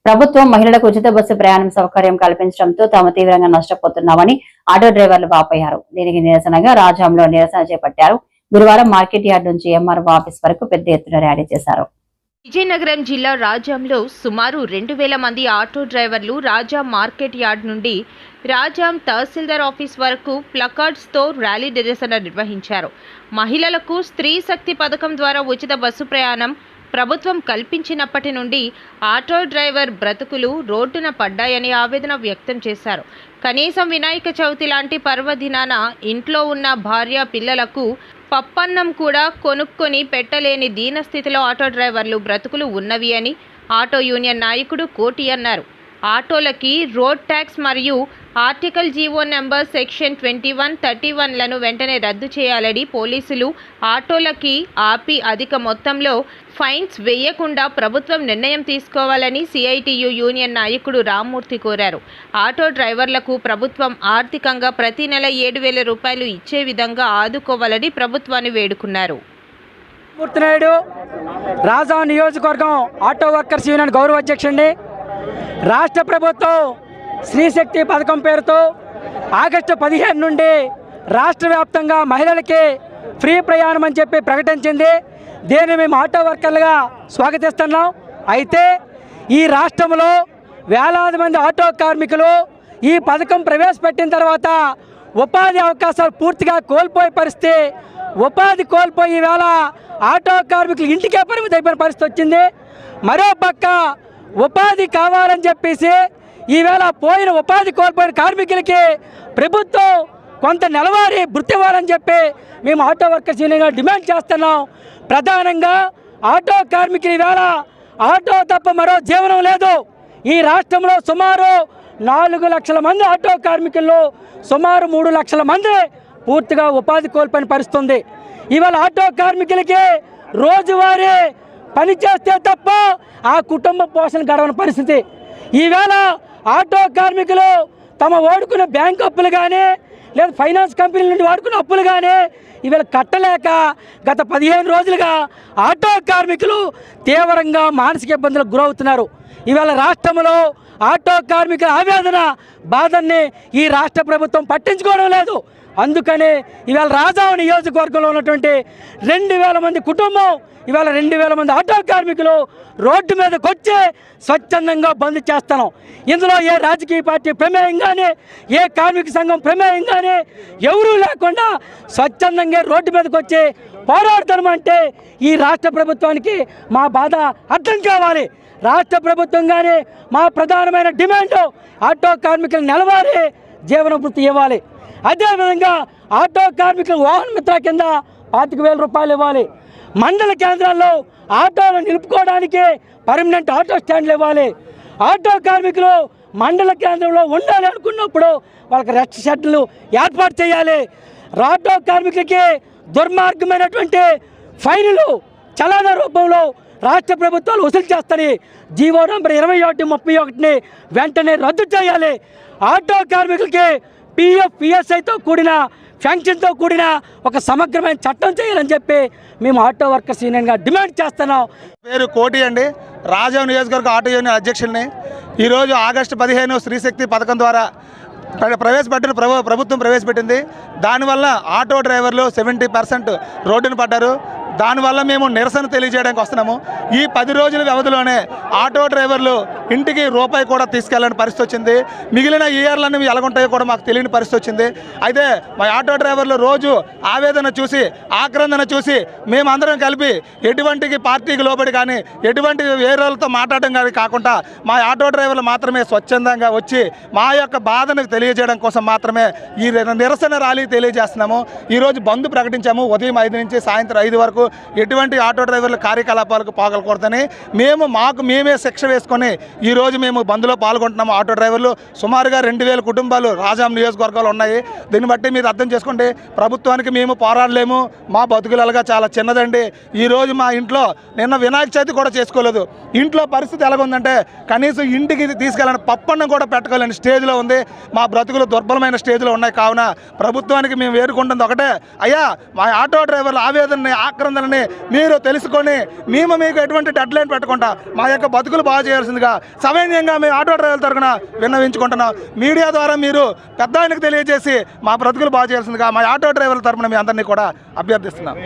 ప్రభుత్వం మహిళలకు ఉచిత బస్సు ప్రయాణం సౌకర్యం కల్పించడంతో తాము తీవ్రంగా నష్టపోతున్నామని ఆటో డ్రైవర్లు వాపోయారు. దీనికి నిరసనగా రాజాంలో నిరసన చేపట్టారు. గురువారం మార్కెట్ యార్డ్ నుంచి ఎంఆర్ఓ ఆఫీస్ వరకు పెద్ద ఎత్తున ర్యాలీ చేశారు. విజయనగరం జిల్లా రాజాంలో సుమారు 2000 మంది ఆటో డ్రైవర్లు రాజాం మార్కెట్ యార్డ్ నుండి రాజాం తహసీల్దార్ ఆఫీస్ వరకు ప్లకార్డ్స్తో ర్యాలీ నిరసన నిర్వహించారు. మహిళలకు స్త్రీ శక్తి పథకం ద్వారా ఉచిత బస్సు ప్రయాణం ప్రభుత్వం కల్పించినప్పటి నుండి ఆటో డ్రైవర్ బ్రతుకులు రోడ్డున పడ్డాయని ఆవేదన వ్యక్తం చేశారు. కనీసం వినాయక చవితి లాంటి పర్వదినాన ఇంట్లో ఉన్న భార్య పిల్లలకు పప్పన్నం కూడా కొనుక్కొని పెట్టలేని దీనస్థితిలో ఆటో డ్రైవర్లు బ్రతుకులు ఉన్నవి అని ఆటో యూనియన్ నాయకుడు కోటి అన్నారు. ఆటోలకి రోడ్ ట్యాక్స్ మరియు ఆర్టికల్ జీవో నెంబర్ సెక్షన్ 21, 31లను వెంటనే రద్దు చేయాలని, పోలీసులు ఆటోలకి ఆపి అధిక మొత్తంలో ఫైన్స్ వేయకుండా ప్రభుత్వం నిర్ణయం తీసుకోవాలని సిఐటియు యూనియన్ నాయకుడు రామ్మూర్తి కోరారు. ఆటో డ్రైవర్లకు ప్రభుత్వం ఆర్థికంగా ప్రతి నెల 7,000 రూపాయలు ఇచ్చే విధంగా ఆదుకోవాలని ప్రభుత్వాన్ని వేడుకున్నారు. మూర్తినాయుడు రాజాం నియోజకవర్గం ఆటో వర్కర్స్ యూనియన్ గౌరవ అధ్యక్షుడిని. రాష్ట్ర ప్రభుత్వం స్త్రీశక్తి పథకం పేరుతో ఆగస్టు 15 నుండి రాష్ట్ర వ్యాప్తంగా మహిళలకి ఫ్రీ ప్రయాణం అని చెప్పి ప్రకటించింది. దీన్ని మేము ఆటో వర్కర్లుగా స్వాగతిస్తున్నాం. అయితే ఈ రాష్ట్రంలో వేలాది మంది ఆటో కార్మికులు ఈ పథకం ప్రవేశపెట్టిన తర్వాత ఉపాధి అవకాశాలు పూర్తిగా కోల్పోయే పరిస్థితి, ఉపాధి కోల్పోయి ఈవేళ ఆటో కార్మికులు ఇంటికే పరిమితి అయిపోయిన పరిస్థితి వచ్చింది. మరో పక్క ఉపాధి కావాలని చెప్పేసి ఈవేళ పోయిన ఉపాధి కోల్పోయిన కార్మికులకి ప్రభుత్వం కొంత నెలవారీ భృతి ఇవ్వాలని చెప్పి మేము ఆటో వర్కర్స్ యూనియన్గా డిమాండ్ చేస్తున్నాం. ప్రధానంగా ఆటో కార్మికులు ఈవేళ ఆటో తప్ప మరో జీవనం లేదు. ఈ రాష్ట్రంలో సుమారు 4 లక్షల మంది ఆటో కార్మికుల్లో సుమారు 3 లక్షల మంది పూర్తిగా ఉపాధి కోల్పోయిన పరిస్థితి ఉంది. ఇవాళ ఆటో కార్మికులకి రోజువారీ పని చేస్తే తప్ప ఆ కుటుంబ పోషణ గడవని పరిస్థితి. ఈవేళ ఆటో కార్మికులు తమ వాడుకున్న బ్యాంక్ అప్పులు కానీ లేదా ఫైనాన్స్ కంపెనీల నుండి వాడుకున్న అప్పులు కానీ ఇవాళ కట్టలేక గత 15 రోజులుగా ఆటో కార్మికులు తీవ్రంగా మానసిక ఇబ్బందులకు గురవుతున్నారు. ఇవాళ రాష్ట్రంలో ఆటో కార్మికుల ఆవేదన బాధల్ని ఈ రాష్ట్ర ప్రభుత్వం పట్టించుకోవడం లేదు. అందుకని ఇవాళ రాజాం నియోజకవర్గంలో ఉన్నటువంటి 2,000 మంది కుటుంబం, ఇవాళ 2,000 మంది ఆటో కార్మికులు రోడ్డు మీదకి వచ్చి స్వచ్ఛందంగా బంద్ చేస్తున్నాం. ఇందులో ఏ రాజకీయ పార్టీ ప్రమేయం కానీ ఏ కార్మిక సంఘం ప్రమేయం కానీ ఎవరూ లేకుండా స్వచ్ఛందంగా రోడ్డు మీదకి వచ్చి పోరాడుతామంటే ఈ రాష్ట్ర ప్రభుత్వానికి మా బాధ అర్థం కావాలి. రాష్ట్ర ప్రభుత్వం కానీ మా ప్రధానమైన డిమాండ్ ఆటో కార్మికులు నెలవారీ జీవన వృత్తి ఇవ్వాలి. అదేవిధంగా ఆటో కార్మికులు వాహన మిత్ర కింద 25,000 రూపాయలు ఇవ్వాలి. మండల కేంద్రాల్లో ఆటోలు నిలుపుకోవడానికి పర్మనెంట్ ఆటో స్టాండ్లు ఇవ్వాలి. ఆటో కార్మికులు మండల కేంద్రంలో ఉండాలి అనుకున్నప్పుడు వాళ్ళకి రెస్ట్ షెడ్లు ఏర్పాటు చేయాలి. ఆటో కార్మికులకి దుర్మార్గమైనటువంటి ఫైన్లు చలానా రూపంలో రాష్ట్ర ప్రభుత్వాలు వసూలు చేస్తాయి. జీవో నంబర్ 2131ని వెంటనే రద్దు చేయాలి. ఆటో కార్మికులకి పిఎఫ్ పిఎస్ఐతో కూడిన పెన్షన్తో కూడిన ఒక సమగ్రమైన చట్టం చేయాలని చెప్పి మేము ఆటో వర్కర్స్ యూనియన్గా డిమాండ్ చేస్తున్నాం. పేరు కోటి అండి, రాజాం నియోజకవర్గ ఆటో యూనియన్ అధ్యక్షుడిని. ఈరోజు ఆగస్టు 15 స్త్రీశక్తి పథకం ద్వారా ప్రభుత్వం ప్రవేశపెట్టింది. దానివల్ల ఆటో డ్రైవర్లు 70% రోడ్డున పడ్డారు. దానివల్ల మేము నిరసన తెలియజేయడానికి వస్తున్నాము. ఈ 10 రోజుల వ్యవధిలోనే ఆటో డ్రైవర్లు ఇంటికి రూపాయి కూడా తీసుకెళ్ళని పరిస్థితి వచ్చింది. మిగిలిన ఇయర్లన్నీ ఎలాగుంటాయో కూడా మాకు తెలియని పరిస్థితి వచ్చింది. అయితే మా ఆటో డ్రైవర్లు రోజు ఆవేదన చూసి ఆక్రందన చూసి మేమందరం కలిపి ఎటువంటి పార్టీకి లోబడి కానీ ఎటువంటి వేరేలతో మాట్లాడడం కానీ కాకుండా మా ఆటో డ్రైవర్లు మాత్రమే స్వచ్ఛందంగా వచ్చి మా యొక్క బాధను తెలియజేయడం కోసం మాత్రమే ఈ నిరసన ర్యాలీ తెలియజేస్తున్నాము. ఈరోజు బంద్ ప్రకటించాము. ఉదయం 5 నుంచి సాయంత్రం 5 వరకు ఎటువంటి ఆటో డ్రైవర్ల కార్యకలాపాలకు పాల్గొకూడదని మేమే శిక్ష వేసుకొని ఈరోజు మేము బంద్లో పాల్గొంటున్నాము. ఆటో డ్రైవర్లు సుమారుగా 2,000 కుటుంబాలు రాజాం నియోజకవర్గాలు ఉన్నాయి. దీన్ని బట్టి మీరు అర్థం చేసుకోండి, ప్రభుత్వానికి మేము పోరాడలేము. మా బతుకులగా చాలా చిన్నదండి. ఈరోజు మా ఇంట్లో నిన్న వినాయక చవితి కూడా చేసుకోలేదు. ఇంట్లో పరిస్థితి ఎలాగుందంటే కనీసం ఇంటికి తీసుకెళ్ళని పప్పన్నం కూడా పెట్టుకోలేని స్టేజ్లో ఉంది. మా బ్రతుకులు దుర్బలమైన స్టేజ్లో ఉన్నాయి. కావున ప్రభుత్వానికి మేము వేడుకుంటుంది ఒకటే, అయ్యా మా ఆటో డ్రైవర్ల ఆవేదనని ఆక్రందన నిబంధనలని మీరు తెలుసుకొని మేము తెలుసుకొని మీకు ఎటువంటి డెడ్ లైన్ పెట్టకుండా మా యొక్క బతుకులు బాగా చేయాల్సిందిగా సవైన్యంగా మేము ఆటో డ్రైవర్ల తరఫున విన్నవించుకుంటున్నాం. మీడియా ద్వారా మీరు పెద్ద ఆయనకు తెలియజేసి మా బ్రతుకులు బాగా చేయాల్సిందిగా మా ఆటో డ్రైవర్ల తరఫున మీ అందరినీ కూడా అభ్యర్థిస్తున్నాం.